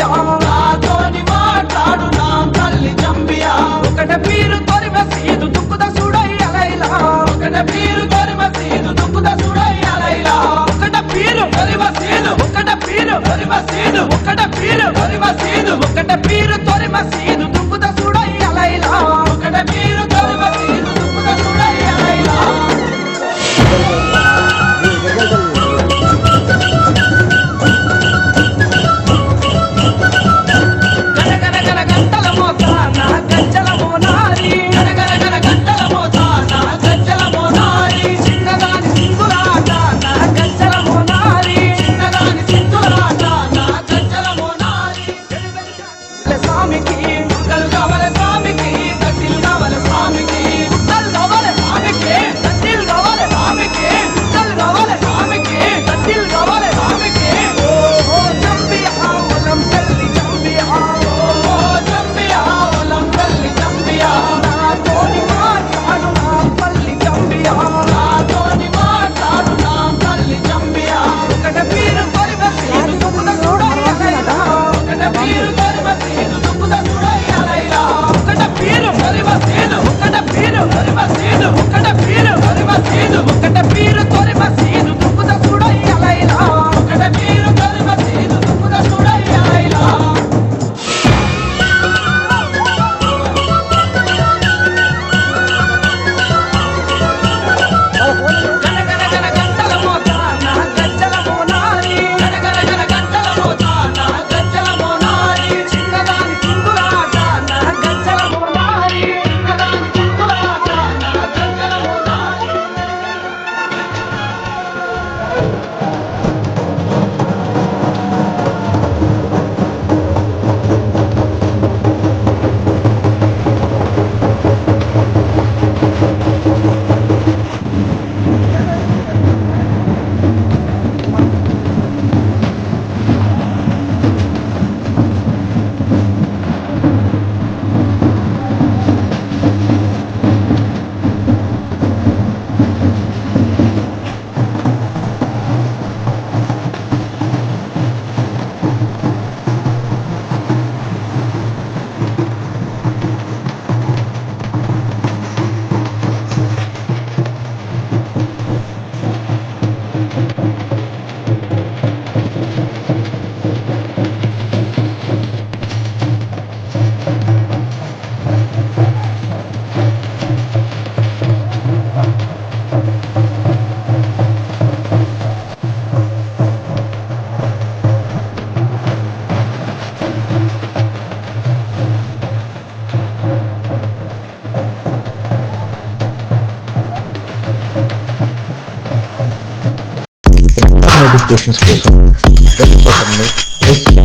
జంబియా నాతోని మాట్లాడు నా తల్లి జంబియా ఒకట పీరు తొరి మసీదు దుక్కుద సుడయ్య లైలా ఒకట పీరు తొరి మసీదు దుక్కుద సుడయ్య లైలా ఒకట పీరు తొరి మసీదు ఒకట పీరు తొరి మసీదు ఒకట పీరు తొరి మసీదు ఒకట పీరు తొరి మసీదు దుక్కుద సుడయ్య లైలా ఒకట పీరు తొరి మసీదు దుక్కుద సుడయ్య లైలా నోటిఫికేషన్స్ కోసం బెల్ బటన్ని ప్రెస్